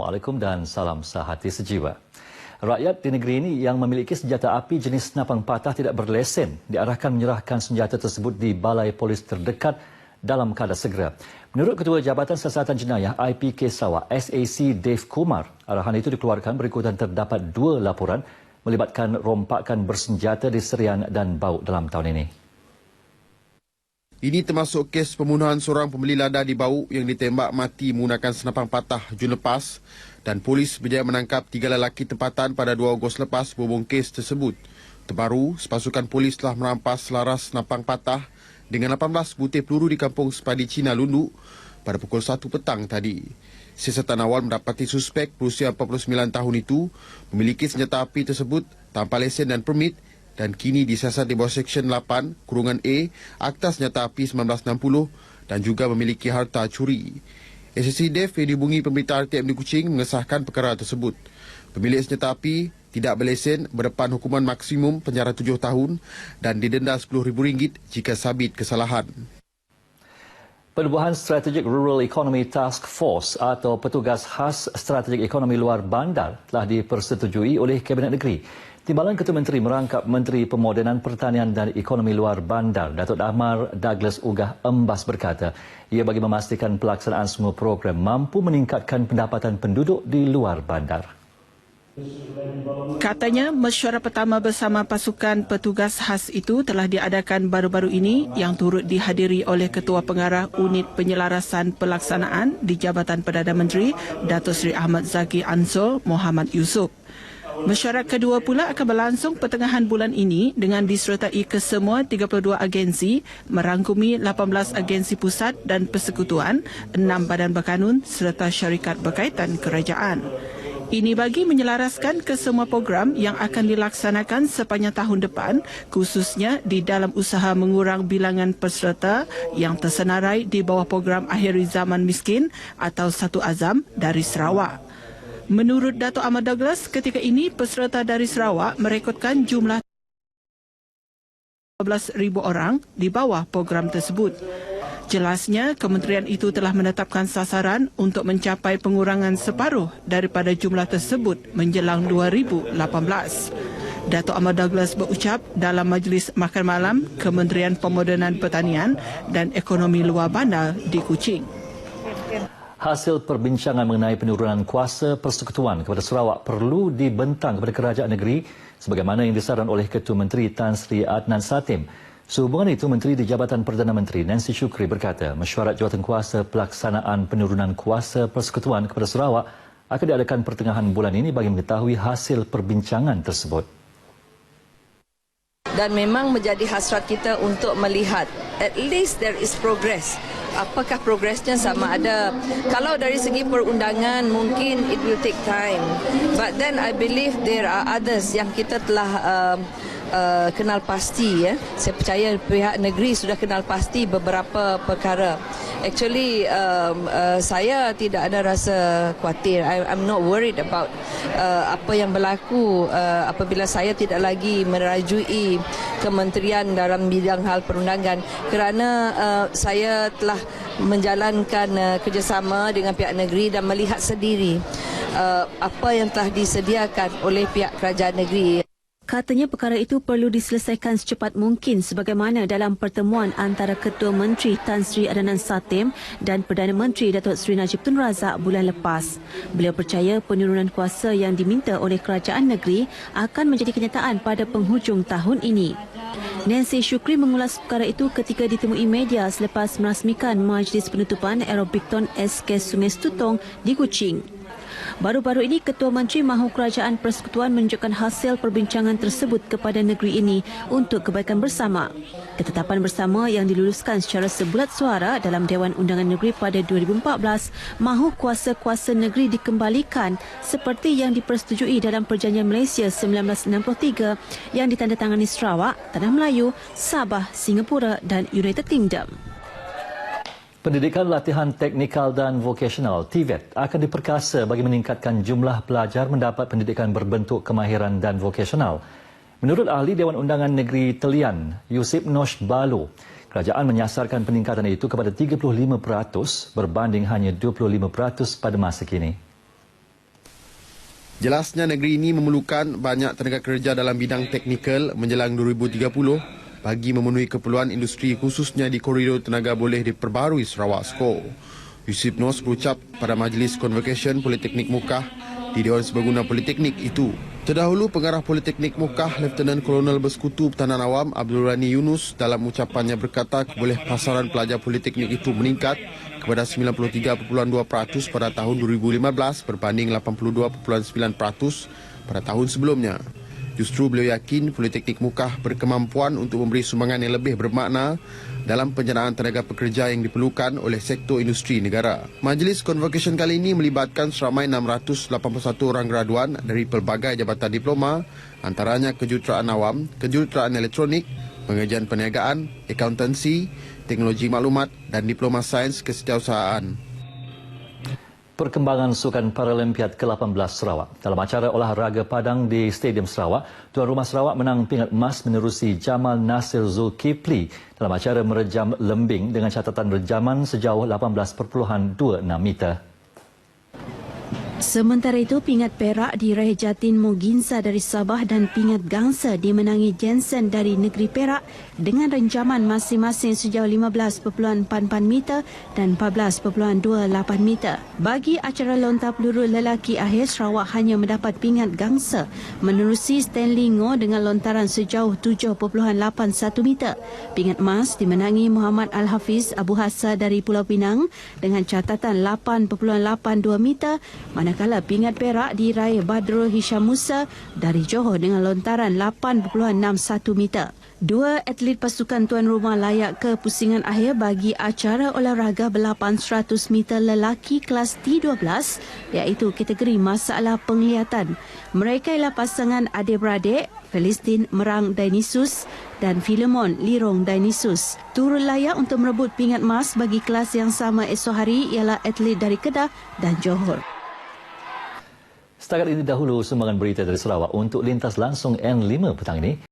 Assalamualaikum dan salam sehati sejiwa. Rakyat di negeri ini yang memiliki senjata api jenis senapang patah tidak berlesen diarahkan menyerahkan senjata tersebut di balai polis terdekat dalam kadar segera. Menurut Ketua Jabatan Siasatan Jenayah IPK Sarawak SAC Dave Kumar, arahan itu dikeluarkan berikutan terdapat 2 laporan melibatkan rompakan bersenjata di Serian dan Bau dalam tahun ini. Ini termasuk kes pembunuhan seorang pembeli lada di Bau yang ditembak mati menggunakan senapang patah Jun lepas dan polis berjaya menangkap 3 lelaki tempatan pada 2 Ogos lepas berhubung kes tersebut. Terbaru, sepasukan polis telah merampas selaras senapang patah dengan 18 butir peluru di kampung Sepadi Cina Lundu pada pukul 1 petang tadi. Siasatan awal mendapati suspek berusia 49 tahun itu memiliki senjata api tersebut tanpa lesen dan permit dan kini disiasat di bawah Seksyen 8, Kurungan A, Akta Senjata Api 1960 dan juga memiliki harta curi. SAC Dev yang dihubungi Pemberita RTM di Kuching mengesahkan perkara tersebut. Pemilik senjata api tidak berlesen berdepan hukuman maksimum penjara 7 tahun dan didenda RM10,000 jika sabit kesalahan. Penubuhan Strategic Rural Economy Task Force atau Petugas Khas Strategik Ekonomi Luar Bandar telah dipersetujui oleh Kabinet Negeri. Timbalan Ketua Menteri merangkap Menteri Pemodenan Pertanian dan Ekonomi Luar Bandar, Datuk Dahmar Douglas Ugah Embas berkata, ia bagi memastikan pelaksanaan semua program mampu meningkatkan pendapatan penduduk di luar bandar. Katanya, mesyuarat pertama bersama pasukan petugas khas itu telah diadakan baru-baru ini yang turut dihadiri oleh Ketua Pengarah Unit Penyelarasan Pelaksanaan di Jabatan Perdana Menteri, Datuk Seri Ahmad Zaki Ansor Muhammad Yusof. Mesyuarat kedua pula akan berlangsung pertengahan bulan ini dengan disertai kesemua 32 agensi, merangkumi 18 agensi pusat dan persekutuan, 6 badan berkanun serta syarikat berkaitan kerajaan. Ini bagi menyelaraskan kesemua program yang akan dilaksanakan sepanjang tahun depan, khususnya di dalam usaha mengurang bilangan peserta yang tersenarai di bawah program Akhiri Zaman Miskin atau Satu Azam dari Sarawak. Menurut Datuk Ahmad Douglas, ketika ini peserta dari Sarawak merekodkan jumlah 12,000 orang di bawah program tersebut. Jelasnya, kementerian itu telah menetapkan sasaran untuk mencapai pengurangan separuh daripada jumlah tersebut menjelang 2018. Datuk Ahmad Douglas berucap dalam majlis makan malam Kementerian Pemodenan Pertanian dan Ekonomi Luar Bandar di Kuching. Hasil perbincangan mengenai penurunan kuasa persekutuan kepada Sarawak perlu dibentang kepada kerajaan negeri sebagaimana yang disaran oleh Ketua Menteri Tan Sri Adnan Satim. Sehubungan itu, Menteri di Jabatan Perdana Menteri Nancy Shukri berkata mesyuarat jawatankuasa pelaksanaan penurunan kuasa persekutuan kepada Sarawak akan diadakan pertengahan bulan ini bagi mengetahui hasil perbincangan tersebut. Dan memang menjadi hasrat kita untuk melihat at least there is progress. Apakah progresnya sama ada? Kalau dari segi perundangan mungkin it will take time. But then I believe there are others yang kita telah kenal pasti. Saya percaya pihak negeri sudah kenal pasti beberapa perkara. Actually, saya tidak ada rasa khawatir. I'm not worried about apa yang berlaku apabila saya tidak lagi merajui kementerian dalam bidang hal perundangan kerana saya telah menjalankan kerjasama dengan pihak negeri dan melihat sendiri apa yang telah disediakan oleh pihak kerajaan negeri. Katanya perkara itu perlu diselesaikan secepat mungkin sebagaimana dalam pertemuan antara Ketua Menteri Tan Sri Adnan Satim dan Perdana Menteri Datuk Seri Najib Tun Razak bulan lepas. Beliau percaya penurunan kuasa yang diminta oleh kerajaan negeri akan menjadi kenyataan pada penghujung tahun ini. Nancy Shukri mengulas perkara itu ketika ditemui media selepas merasmikan Majlis Penutupan Aerobikton SK Sungai Setutong di Kuching. Baru-baru ini, Ketua Menteri Mahu Kerajaan Persekutuan menunjukkan hasil perbincangan tersebut kepada negeri ini untuk kebaikan bersama. Ketetapan bersama yang diluluskan secara sebulat suara dalam Dewan Undangan Negeri pada 2014 mahu kuasa-kuasa negeri dikembalikan seperti yang dipersetujui dalam Perjanjian Malaysia 1963 yang ditandatangani Sarawak, Tanah Melayu, Sabah, Singapura dan United Kingdom. Pendidikan latihan teknikal dan vokasional TVET akan diperkasa bagi meningkatkan jumlah pelajar mendapat pendidikan berbentuk kemahiran dan vokasional. Menurut ahli Dewan Undangan Negeri Telian, Yusip Nosh Balo, kerajaan menyasarkan peningkatan itu kepada 35% berbanding hanya 25% pada masa kini. Jelasnya negeri ini memerlukan banyak tenaga kerja dalam bidang teknikal menjelang 2030 bagi memenuhi keperluan industri khususnya di koridor tenaga boleh diperbarui Sarawak SCO. Yusuf Nos berucap pada Majlis Convocation Politeknik Mukah di Dewan Serbaguna Politeknik itu. Terdahulu, Pengarah Politeknik Mukah, Lieutenant Kolonel Bersekutu Pertahanan Awam Abdul Rani Yunus dalam ucapannya berkata keboleh pasaran pelajar politeknik itu meningkat kepada 93.2% pada tahun 2015 berbanding 82.9% pada tahun sebelumnya. Justru beliau yakin Politeknik Mukah berkemampuan untuk memberi sumbangan yang lebih bermakna dalam penjanaan tenaga pekerja yang diperlukan oleh sektor industri negara. Majlis Convocation kali ini melibatkan seramai 681 orang graduan dari pelbagai jabatan diploma, antaranya kejuruteraan awam, kejuruteraan elektronik, pengajian perniagaan, akuntansi, teknologi maklumat dan diploma sains kesetiausahaan. Perkembangan Sukan Paralimpiad ke-18 Sarawak. Dalam acara olahraga padang di Stadium Sarawak, Tuan Rumah Sarawak menang pingat emas menerusi Jamal Nasir Zulkifli dalam acara merejam lembing dengan catatan rejaman sejauh 18.26 meter. Sementara itu, pingat perak diraih Jatin Muginsa dari Sabah dan pingat gangsa dimenangi Jensen dari negeri Perak dengan renjaman masing-masing sejauh 15.44 meter dan 14.28 meter. Bagi acara lontar peluru lelaki akhir, Sarawak hanya mendapat pingat gangsa menerusi Stanley Ngo dengan lontaran sejauh 7.81 meter. Pingat emas dimenangi Muhammad Al-Hafiz Abu Hassa dari Pulau Pinang dengan catatan 8.82 meter, manakala pingat perak diraih Badrul Hisham Musa dari Johor dengan lontaran 8.61 meter. Dua atlet pasukan tuan rumah layak ke pusingan akhir bagi acara olahraga ber-800 meter lelaki kelas T12 iaitu kategori masalah penglihatan. Mereka ialah pasangan adik-beradik Felistin Merang Dainisus dan Filemon Lirong Dainisus. Turut layak untuk merebut pingat emas bagi kelas yang sama esok hari ialah atlet dari Kedah dan Johor. Setakat ini dahulu sumbangan berita dari Sarawak. Untuk lintas langsung N5 petang ini.